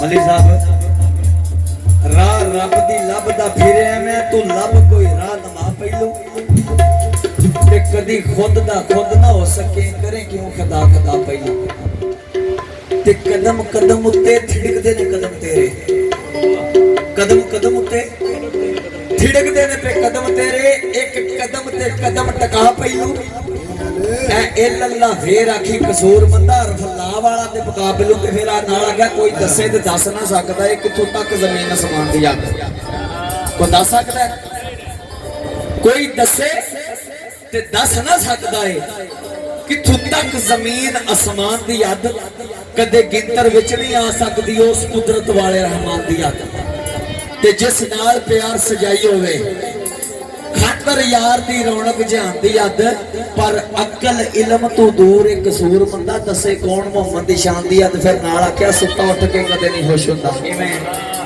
मलिक साहब राह रब दी लभदा फिरिया मैं तू लब कोई राह नमा पहलू ते कदी खुद दा खुद ना हो सके करे क्यों खदा खदा पहलू ते कदम कदम उत्ते थिड़कदे ने कदम तेरे कदम कदम उत्ते थिड़कदे ने पे कदम तेरे एक कदम ते कदम टका पहलू फिर आखी कसूर बंदा रफला वाला ते मुकाबले ते फिर नाल आ गया कोई दसे ते दस ना सकदा है किथों तक जमीन आसमान दी अग कोई दस सकदा है कोई दसे ते दस ना सकदा है किथों तक जमीन आसमान दी अग कदे गिनतर विच नहीं आ सकदी उस कुदरत वाले रहमान दी अग ते जिस नाल प्यार सजाई होवे खातर यार दी रौनक जानदी अद पर अकल इलम तू दूर एक कसूर बंदा दसे कौन मोहम्मद दी शान दी अद फिर नाल आख्या सुत्ता उठ के कदे नहीं खुश हुंदा किवें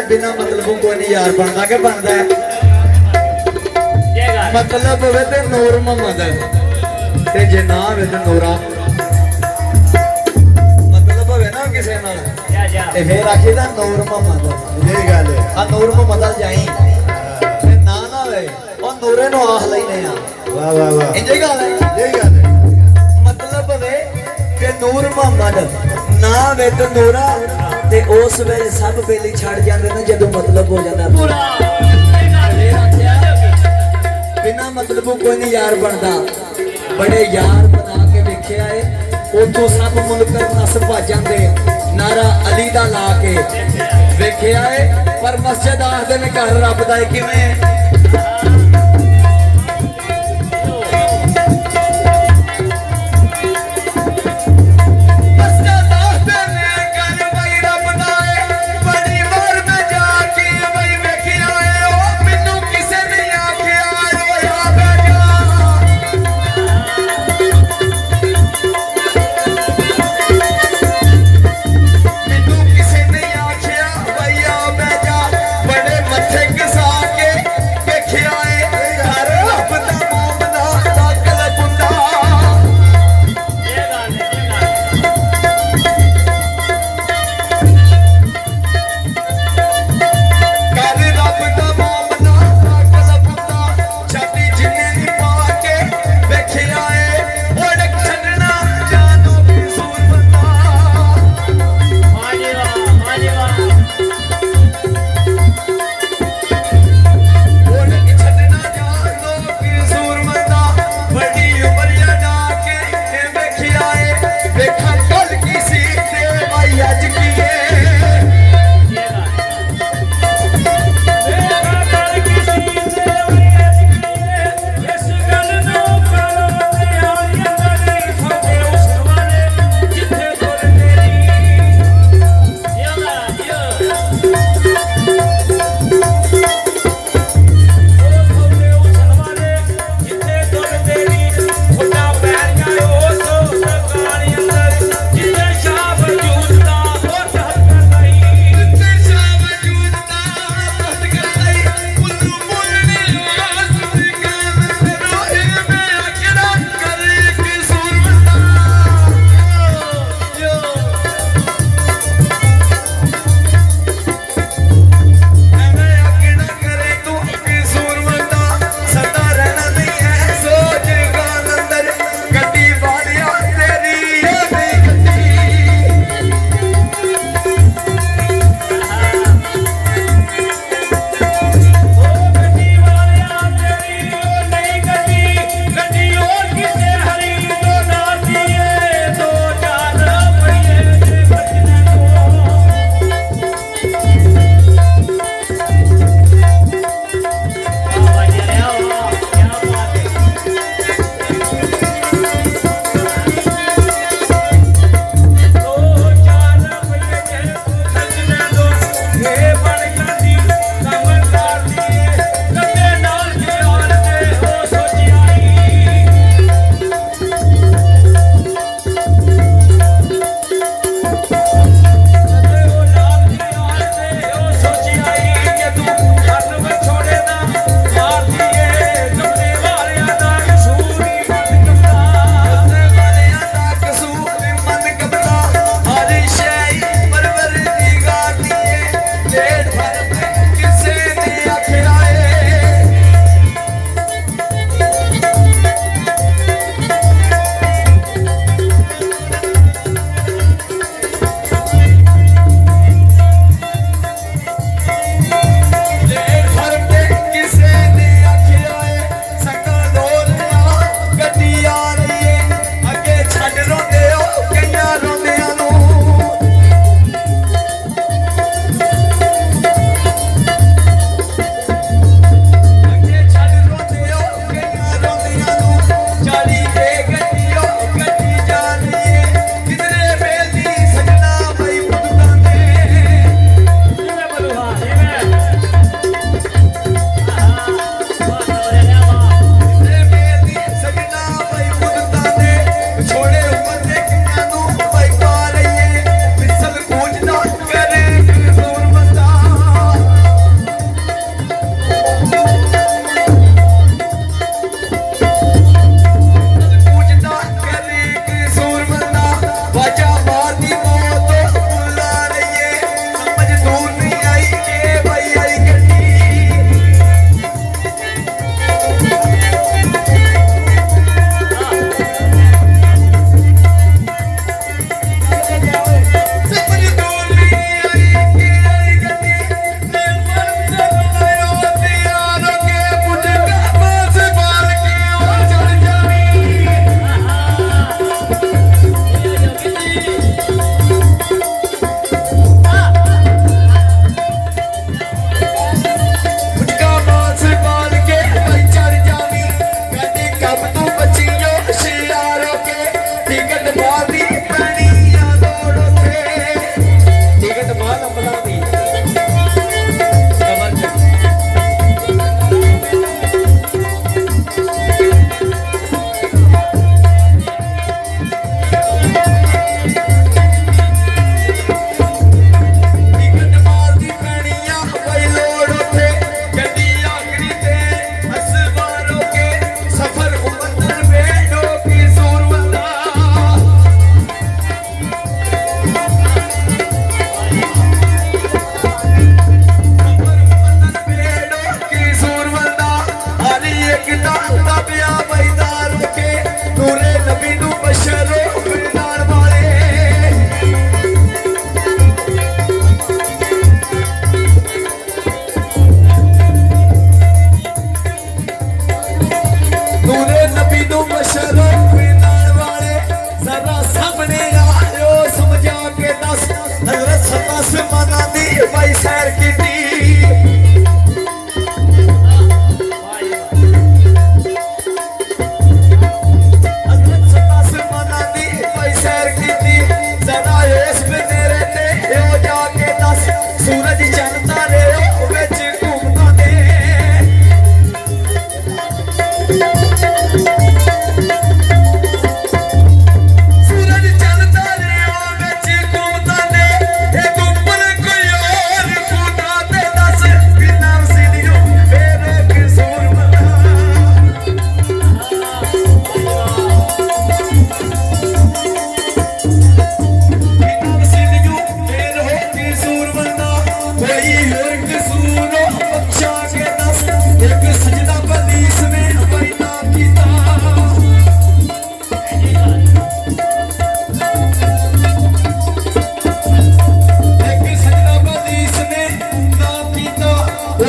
बिना मतलब कोई नहीं यार बनता के बनता है मतलब होवे ते नूर मोहम्मद ते जे ना होवे ते नूरा मतलब होवे ना किसे नाल ते फिर आखी दा नूर मोहम्मद ये गल है आ नूर मोहम्मद जाई ते ना ना होवे ओ नूरे नु आख लईने आ वाह वाह वाह इंजे गल है यही गल है मतलब होवे कि नूर मोहम्मद ना होवे ते नूरा ते उस वेले सब बेली छड़ जांदे ना जदों मतलब हो जांदा पूरा बिना मतलब कोई नहीं यार बनदा बड़े यार बना के वेखे आए उतों सब मुनकर नस भज जांदे नारा अली दा ला के वेखे आए पर मस्जिद आखदे ने घर रब दा किवें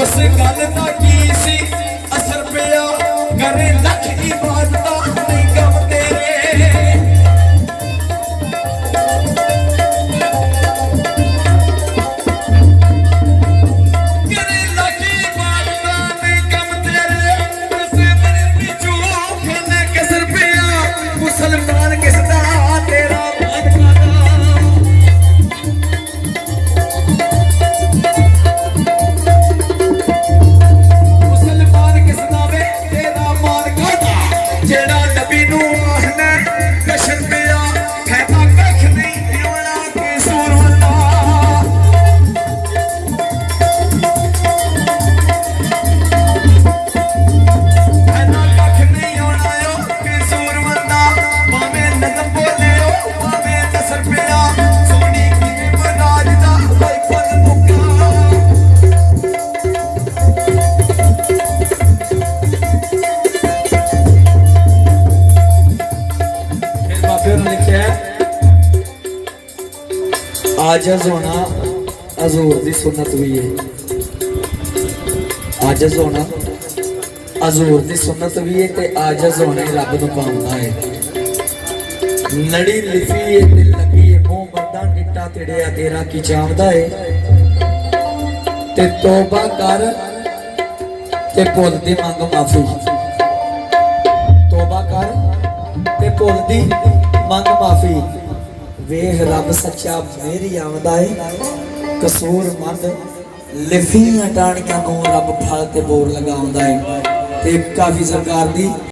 ਉਸ ਗੱਲ ਦਾ ਕੀ ਸੀ ਅਸਰ ਪਿਆ ਕਰੇ ਲੱਖ ਇਬਾਦਤਾਂ ਨਹੀਂ ਗਮ ਤੇਰੇ ਕਰੇ ਲੱਖ ਇਬਾਦਤਾਂ ਨਹੀਂ ਗਮ ਤੇਰੇ ਕਿਸੇ ਮੇਰੇ ਪਿੱਛੋਂ ਕਿੰਨੇ ਕਸਰ ਪਿਆ ਮੁਸਲਮਾਨ ਕਿਸ ਦਾ ਤੇਰਾ आजज होना हजूर दी सुन्नत भी है आजज होना हजूर दी सुन्नत भी है ते आजज होना रब नूं पाउंदा है नड़ी लिफी है ते लगी है मुंह मरदा डिट्टा तिड़िया तेरा की चावदा है ते तौबा कर ते भुल दी मंग माफी तौबा कर ते भुल दी मंग माफी वेह रब सच्चा मेरी आमदा है कसूर मंद लिफियां टाणियां नूं रब फल ते बोर लगाउंदा है ते काफी सरकार दी